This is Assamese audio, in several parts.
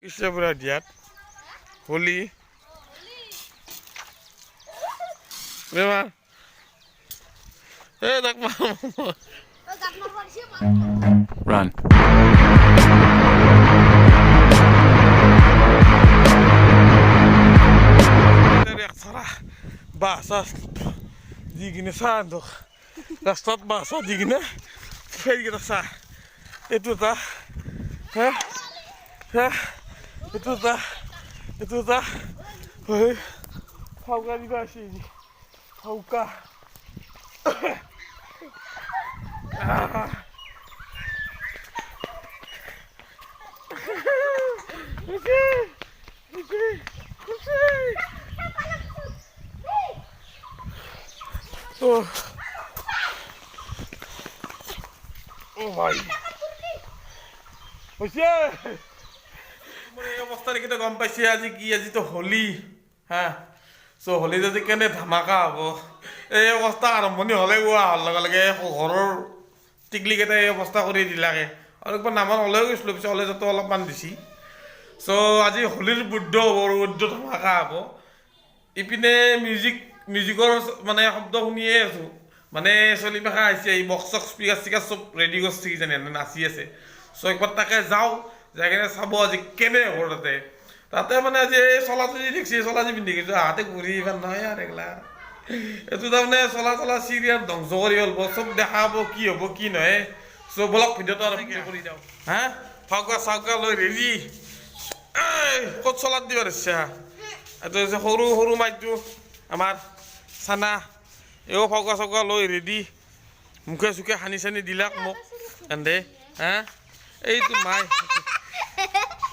কৃষ্ণপুৰা দিয়াত হোলি বেমাৰ এ দেখ Run. বাসা দি কিনে চাহ আনক ৰাস্তাত বাসা দি কিনে ফেৰিকেইটা চাহ এইটো এটা হে হে এইটো এটা ফাউকা দিবা আছে ফাউকা Oh my! Oye! Mone অবস্থা দেখি তো গম পাইছে আজি কি আজি তো হোলি হ্যাঁ সো হোলি যদি কেনে ধামাকা হব এই অৱস্থা আৰম্ভণি হলে গোৱা লগে লগে ঘৰৰ টিকলিকেইটা এই অৱস্থা কৰি দিলাকে আৰু একবাৰ নামান ওলাই গৈছিলোঁ পিছত ওলাই যাতে অলপমান দিছি চ' আজি হোলীৰ বুদ্ধ ধামাকা হ'ব ইপিনে মিউজিকৰ মানে শব্দ শুনিয়ে আছোঁ মানে চলি পেখা আহিছে এই বক্স চক্স স্পিকাৰ চব ৰেডি কৰিছে কিজানি নাচি আছে চ' একবাৰ তাকে যাওঁ যাই কিনে চাব আজি কেনে হ'ব তাতে মানে আজি এই চলাটো যি দেখিছে চলাজি পিন্ধি গৈছোঁ হাতে ঘূৰি ইমান নহয় আৰু এইগিলা এইটো তাৰমানে চলা চিৰিয়াল ধ্বংস কৰি পেলাব চব দেখা পাব কি হ'ব কি নহয় চ' বলক ভিডিঅ'টো আৰু কৰি যাওঁ হা ফাউকা চাউকা লৈ ৰেডি ক'ত চলাত দিবাৰ ইচ্ছা এইটো হৈছে সৰু মাইটো আমাৰ চানা এও ফাউকা চাউকা লৈ ৰেডি মুখে চুখে সানি চানি দিলাক মোক এন্দে হা এইটো মাই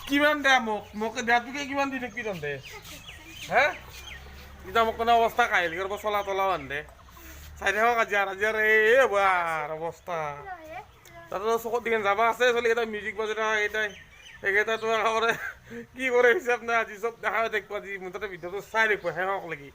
কিমান দে মোক দেয়াটোকে কিমান দি থাকি তন্দে হে এতিয়া মোক কোনো অৱস্থা কাহিল কৰিব চলা তলাও আন্দে চাই থাকক কাজিয়াৰ এই বাৰ অৱস্থা তাতে চকুত দিকেন যাবা আছে চলি এটা মিউজিক বাজি থকা এইটাই এইকেইটাতো একেবাৰে কি কৰে হিচাপ নাই আজি চব দেখা দেখব আজি মুঠতে ভিডিঅ'টো চাই দেখব শেষক লাগি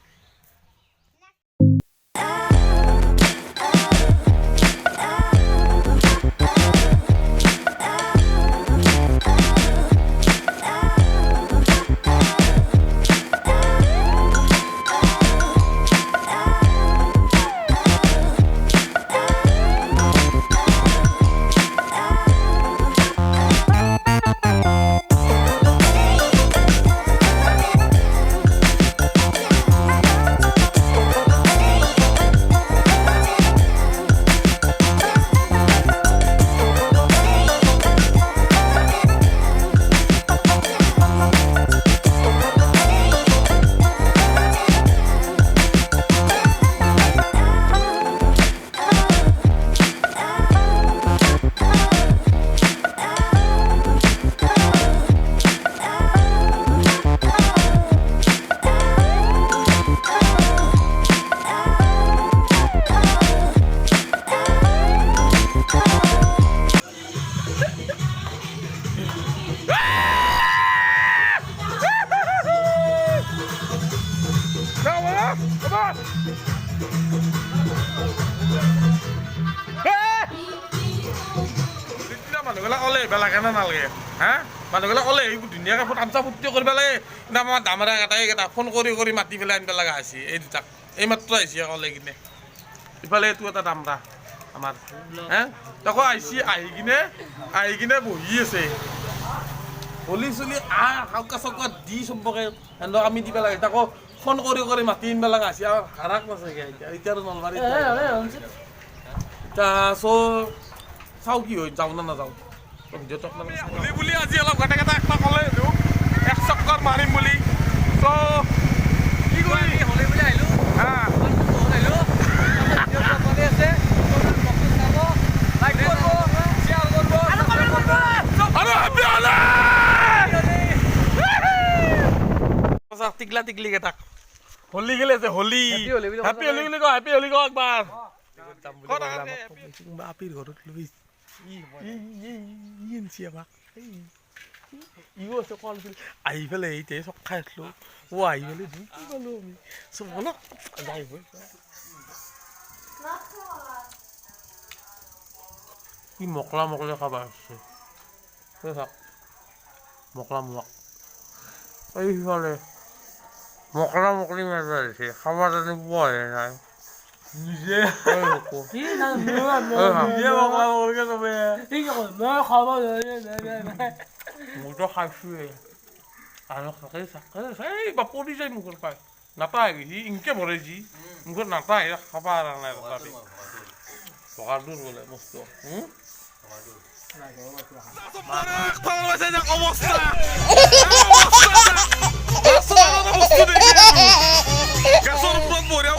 মানুহবিলাক ক'লে আহিব লাগে নে নালাগে হা মানুহবিলাক ক'লে আহিব ধুনীয়াকৈ তামচা ফূৰ্তি কৰিব লাগে কিন্তু আমাৰ দামৰা এটাই ফোন কৰি মাতি পেলাই আনিব লগা হৈছে এই দুটাক এই মাত্ৰ আহিছে ক'লে কিনে ইফালে এইটো এটা দামৰা আমাৰ হে তাকো আহি কিনে বহি আছে হলি চলি হাউকা চাউকা দি চবকে সিহঁতক আমি দিব লাগে তাকো ফোন কৰি মাতি আনিব লগা হৈছে আৰু হাৰাক নাচাগে এতিয়া আৰু নলবাৰী এতিয়া চাওঁ কি হয় যাওঁ না নাযাওঁ ভিডিঅ'টো আপোনালোকে হোলী বুলি আজি অলপ গোটেই কেইটা একটা ক'লে এক চক্কৰ মাৰিম বুলি ত' কি কৰি হোলী বুলি আহিলোঁ টিকলা টিকলি কেইটাক হোলী খেলি আছে হোলী হেপী হোলী বুলি কওঁ হেপী হোলী কওঁ একবাৰ আপিৰ ঘৰত লৈ আহি পেলাই এতিয়া চক খাই আছিলো আহি পেলাই কি পালো আমি চব যাই কি মকলা খাবা আসছে মকলা মোৱাক এইফালে মকৰা মকৰি মাৰিব আহিছে খাবৰ জানি পোৱা নাই নিজে কি না নিজে মকৰা মকৰিকে চবে ঠিক আছে মই খাব মইতো খাইছোৱে আৰু খাই এই বাপৰি যায় মুখৰ পাই নাপায় সি ইনকে মৰে যি মুখত নাপায় খাবা নাই তথাপি টকাটোৰ বোলে বস্তু অৱস্থা গাছৰ ওপৰত বঢ়িয়া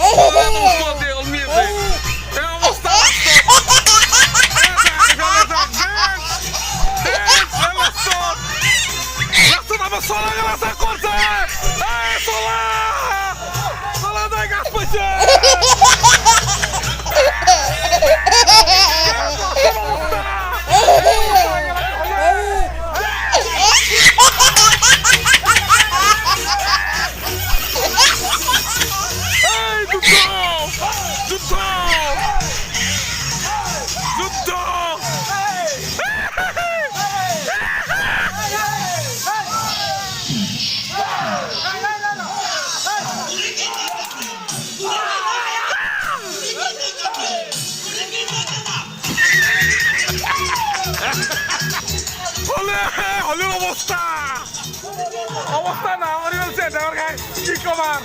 হলিৰ অৱস্থা না কৰি আছে দেৱৰ খাই কি কমাৰ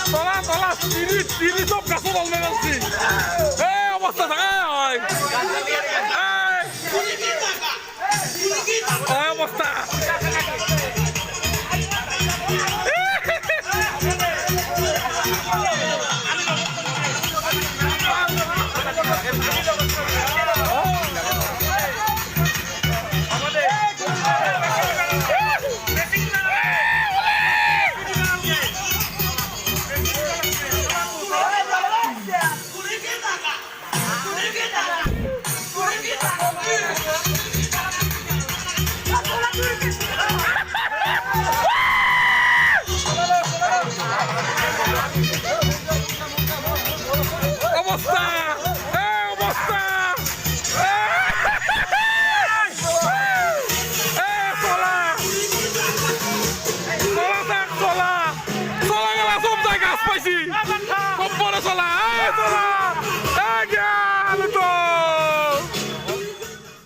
তলা তলা তিৰি চব গাছত অলমে মাৰছি এই অৱস্থা থাকে হয় অৱস্থা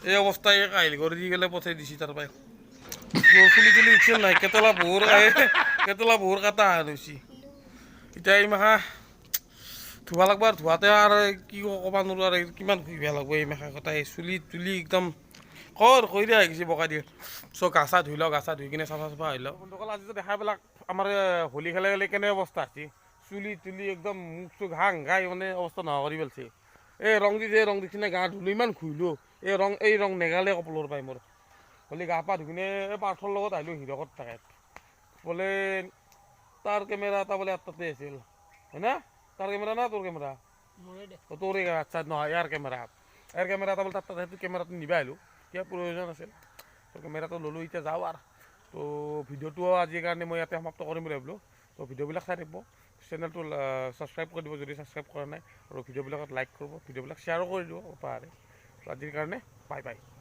এই অৱস্থাই কাহিল কৰি দি গেলে পঠাই দিছি তাৰ পৰাই চুলি তুলি উঠিছিল নাই কেতলা বহুৰ কাটা হৈছি এতিয়া এই মাখা ধুবা লাগব আৰু ধোৱাতে আৰু কি ক'বা নোৱাৰো আৰু কিমান ঘুৰিব লাগব এই মাখা কটাই চুলি তুলি একদম কৰি দিয়া গৈছে বকা দিয়ে চ' গা চা ধুই লওঁ গা চা ধুই কিনে চাফা চাফা হৈ লওঁ বন্ধুসকল আজি যে দেখাবিলাক আমাৰ হোলী খেলে গ'লে কেনে অৱস্থা আছে চুলি তুলি একদম মুখ চুখ হাং ঘাই মানে অৱস্থা নোহোৱা কৰি পেলাইছে এই ৰং দিছি নাই গা ধুলো ইমান ঘূৰিলো এই ৰং নেগালে কপলৰ পাই মোৰ হ'লে গা পা ধুই কিনে পাৰ্থৰ লগত আহিলোঁ হিৰকত থাকে বোলে তাৰ কেমেৰা এটা বোলে তাতে আছিল হয় না তাৰ কেমেৰা না তোৰ কেমেৰা তোৰে আচ্ছা নহয় ইয়াৰ কেমেৰা এটা বোলে তাত সেইটো কেমেৰাটো নিবা আহিলোঁ কিবা প্ৰয়োজন আছিল তো কেমেৰাটো ল'লোঁ এতিয়া যাওঁ আৰু তো ভিডিঅ'টো আজিৰ কাৰণে মই ইয়াতে সমাপ্ত কৰিম বুলি ভাবিলোঁ তো ভিডিঅ'বিলাক চাই থাকিব চেনেলটো ছাবস্ক্ৰাইব কৰি দিব যদি ছাবস্ক্ৰাইব কৰা নাই আৰু ভিডিঅ'বিলাকত লাইক কৰিব ভিডিঅ'বিলাক শ্বেয়াৰো কৰি দিব পাৰে আজিৰ কাৰণে বাই বাই